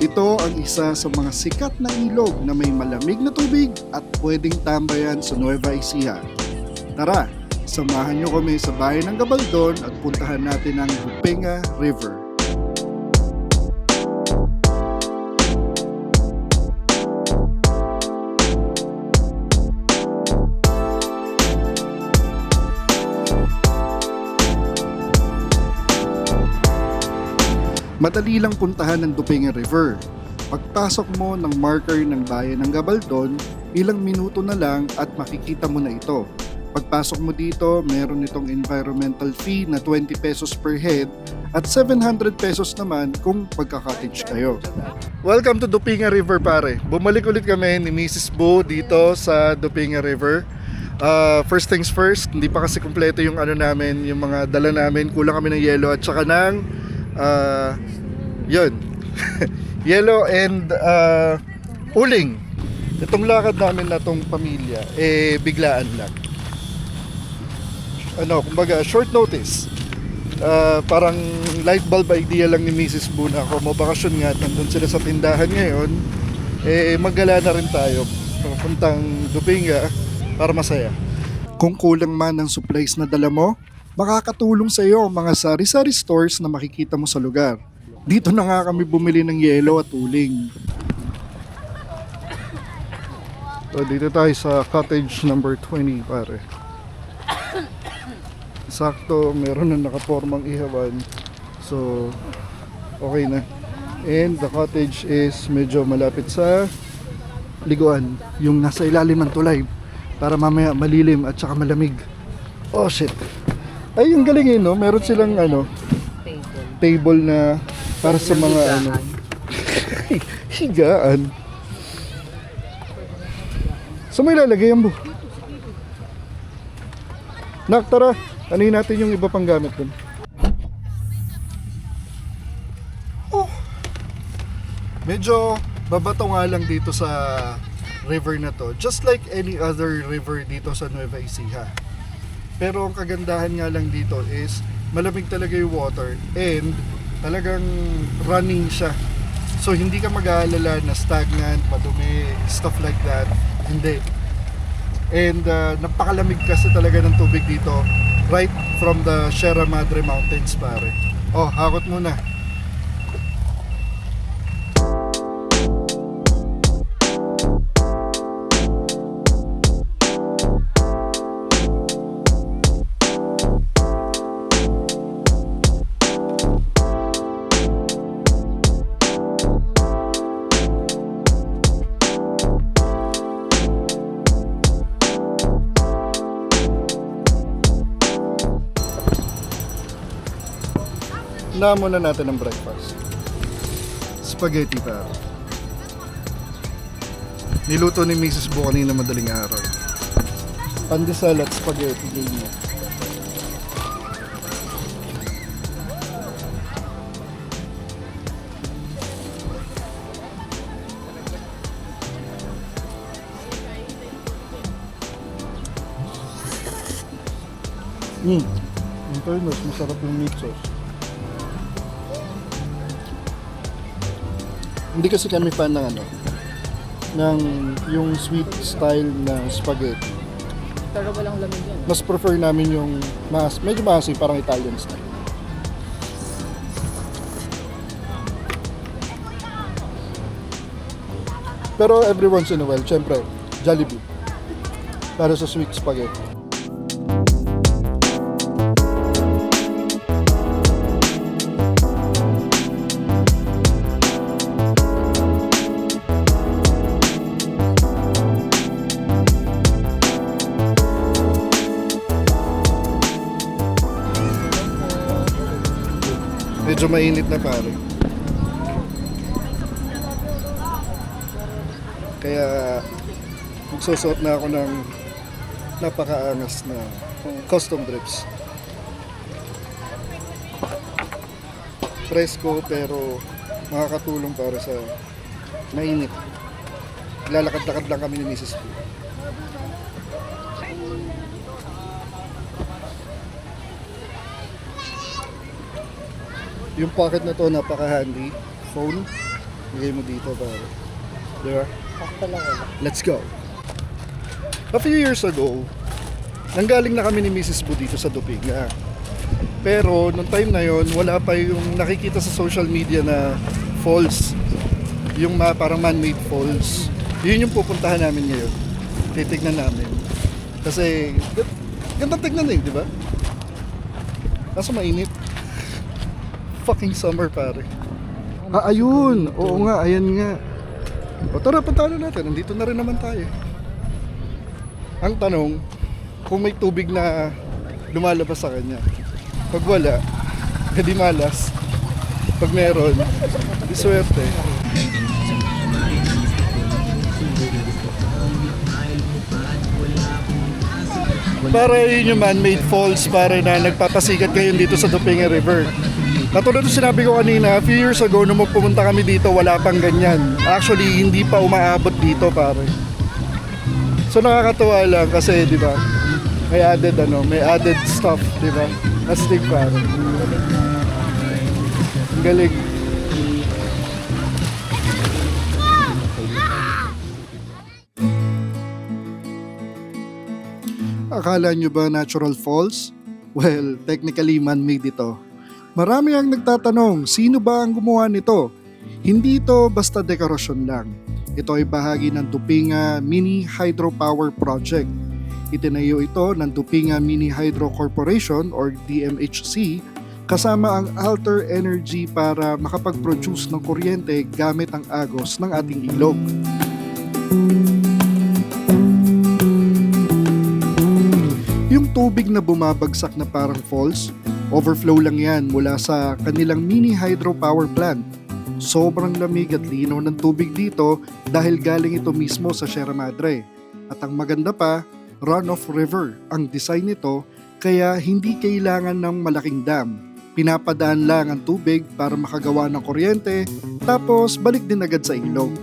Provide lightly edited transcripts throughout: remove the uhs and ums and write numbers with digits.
Ito ang isa sa mga sikat na ilog na may malamig na tubig at pwedeng tambayan sa Nueva Ecija. Tara, samahan niyo kami sa bayan ng Gabaldon at puntahan natin ang Bupenga River. Madali lang puntahan ang Bupenga River. Pagpasok mo ng marker ng bayan ng Gabaldon, ilang minuto na lang at makikita mo na ito. Pagpasok mo dito, meron itong environmental fee na 20 pesos per head at 700 pesos naman kung pagka-cottage kayo. Welcome to Bupenga River, pare. Bumalik ulit kami ni Mrs. Bo dito sa Bupenga River. First things first, hindi pa kasi kumpleto yung ano namin, yung mga dala namin. Kulang kami ng yelo at saka ng yun yellow and uling. Itong lakad namin na tong pamilya biglaan lang, kumbaga short notice. Parang light bulb idea lang ni Mrs. Boone ako, mabakasyon nga at nandun sila sa tindahan ngayon, maggala na rin tayo puntang Bupenga para masaya. Kung kulang man ng supplies na dala mo, makakatulong sa iyo ang mga sari-sari stores na makikita mo sa lugar. Dito na nga kami bumili ng yelo at uling. So, dito tayo sa cottage number 20, pare. Sakto, meron na nakapormang ihawan. So, okay na. And the cottage is medyo malapit sa liguan, yung nasa ilalim ng tulay, para mamaya malilim at saka malamig. Oh shit. Ay, yung galing no? Meron silang table na para sa mga higaan. So may lalagay yan, Bu. Nak, tara. Anuhin natin yung iba pang gamit dun. Oh. Medyo babato nga lang dito sa river na to. Just like any other river dito sa Nueva Ecija. Pero ang kagandahan nga lang dito is malamig talaga yung water and talagang running siya. So hindi ka mag-aalala na stagnant, madumi, stuff like that. Hindi. And napakalamig kasi talaga ng tubig dito right from the Sierra Madre Mountains, pare. Oh, hakot muna. Na muna natin ang breakfast. Spaghetti, pa. Niluto ni Mrs. Bo kanina madaling araw. Pandesal at spaghetti ganyan. Ito yun, mas masarap yung meat sauce. Hindi kasi kami fan ng ng yung sweet style na spaghetti. Pero walang lamig yan. Mas prefer namin yung medyo maasim, parang Italian style. Pero every once in a while, syempre, Jollibee. Para sa sweet spaghetti. Medyo mainit na, pare. Kaya magsusuot na ako ng napakaangas na custom drips. Presko pero makakatulong para sa mainit. Lalakad-lakad lang kami ni Mrs. P. Yung pocket na to napaka-handy. Phone. Bigay mo dito pare. Diba? Sakto lang wala. Let's go. A few years ago, nanggaling na kami ni Mrs. Bu dito sa Dupinga. Pero nung time na yon, wala pa yung nakikita sa social media na falls. Yung parang man-made falls. Yun yung pupuntahan namin ngayon. Titignan namin. Kasi ganda tignan eh, di ba? Kaso mainit. Fucking summer pare. Ayun! Oo nga, ayan nga. O tara, puntahan na natin. Nandito na rin naman tayo. Ang tanong, kung may tubig na lumalabas sa kanya. Pag wala, edi malas. Pag meron, di swerte. Para yun yung man-made falls para na nagpapasikat ngayon dito sa Dupinga River. Katulad ng sinabi ko kanina, a few years ago nung pumunta kami dito, wala pang ganyan. Actually, hindi pa umaabot dito pare. So nakakatuwa lang kasi, di ba? May added stuff, di ba? Astig pare. Ang galing. Akala nyo ba natural falls? Well, technically man-made ito. Marami ang nagtatanong, sino ba ang gumawa nito? Hindi ito basta dekorasyon lang. Ito ay bahagi ng Dupinga Mini Hydropower Project. Itinayo ito ng Dupinga Mini Hydro Corporation or DMHC kasama ang Alter Energy para makapag-produce ng kuryente gamit ang agos ng ating ilog. Yung tubig na bumabagsak na parang falls, overflow lang yan mula sa kanilang mini hydropower plant. Sobrang lamig at linaw ng tubig dito dahil galing ito mismo sa Sierra Madre. At ang maganda pa, runoff river ang design nito kaya hindi kailangan ng malaking dam. Pinapadaan lang ang tubig para makagawa ng kuryente tapos balik din agad sa ilog.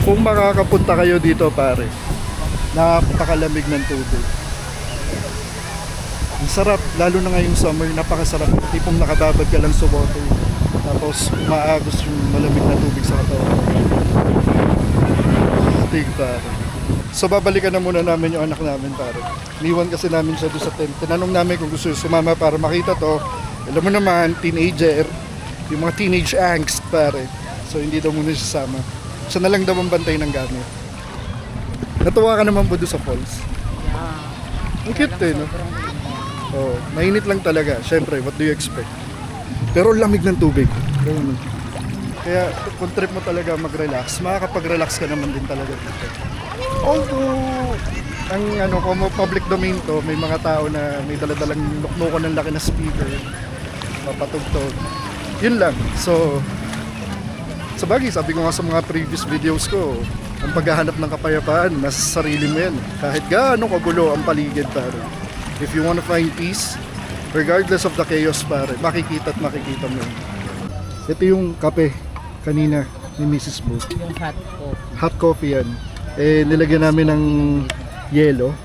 Kung makakapunta kayo dito pare, napakalamig ng tubig. Ang sarap, lalo na ngayong summer, napakasarap. Tipong nakababad ka lang sa water. Tapos maagos yung malamig na tubig sa katawan. Tig pare. So babalikan na muna namin yung anak namin pare. Niwan kasi namin siya doon sa tent. Tinanong namin kung gusto sumama para makita to. Alam mo naman, teenager, yung mga teenage angst pare. So hindi daw muna siya sama. Siya na lang daw ang bantay ng gamit. Natuwa ka naman ba doon sa falls? Ang cute eh, no? Oh, mainit lang talaga. Siyempre, what do you expect? Pero lamig ng tubig. Kaya kung trip mo talaga mag-relax, makakapag-relax ka naman din talaga dito. Although, kung public domain to, may mga tao na may daladalang luknuko ng laki na speaker, papatugtog. Yun lang. So, sa bagay, sabi ko nga sa mga previous videos ko, ang paghahanap ng kapayapaan, nasa sarili mo yan. Kahit gaano kagulo ang paligid, pare. If you wanna find peace, regardless of the chaos, pare, makikita at makikita mo yan. Ito yung kape kanina ni Mrs. Bu. Yung hot coffee. Hot coffee yan. Nilagyan namin ng yelo.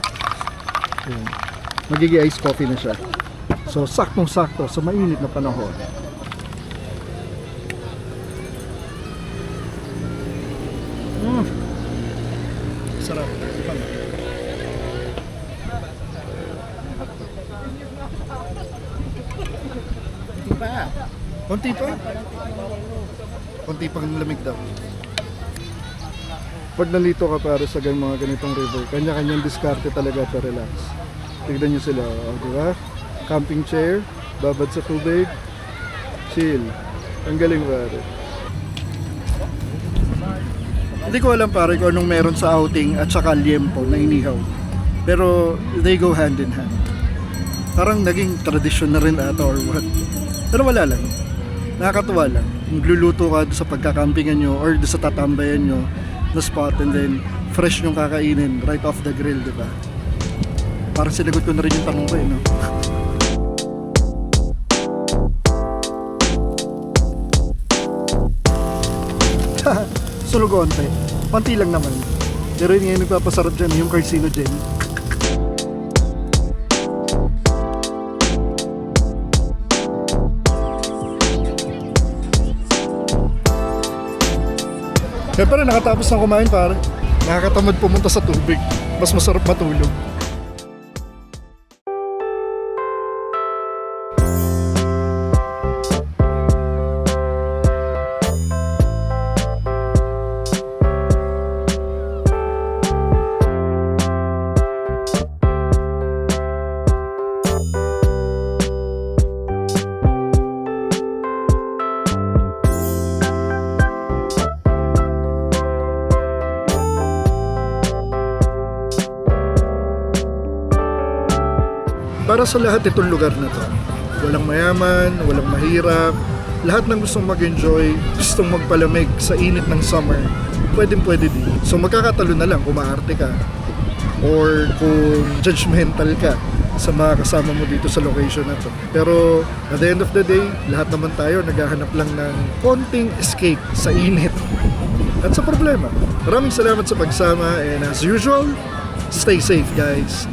Ayan. Magiging iced coffee na siya. So, saktong-sakto sa mainit na panahon. Sarap. Di ba? Konti pa? Konti pang lamig daw. Pag nalito ka para sa mga ganitong river, kanya-kanyang diskarte talaga to relax. Tignan nyo sila, di ba? Camping chair, babad sa tubig, chill. Ang galing pare. Hindi ko alam pare kung anong meron sa outing at saka liempo na inihaw. Pero they go hand in hand. Parang naging tradisyon na rin ata or what. Pero wala lang. Nakakatuwa lang. Magluluto ka sa pagkakampingan nyo or sa tatambayan nyo na spot and then fresh yung kakainin right off the grill, di ba? Parang sinagot ko na rin yung tanong ko eh, no? Sulog konti. Konti lang naman. Pero yun nga yung nagpapasarap dyan, yung carcinogen. Siyempre, nakatapos na kumain pare. Nakakatamad pumunta sa tubig. Mas masarap matulog. Para sa lahat itong lugar na to, walang mayaman, walang mahirap, lahat ng gustong mag-enjoy, gustong magpalamig sa init ng summer, pwede din. So magkakatalo na lang kung maarte ka or kung judgmental ka sa mga kasama mo dito sa location na to. Pero at the end of the day, lahat naman tayo naghahanap lang ng konting escape sa init at sa problema. Maraming salamat sa pagsama and as usual, stay safe guys.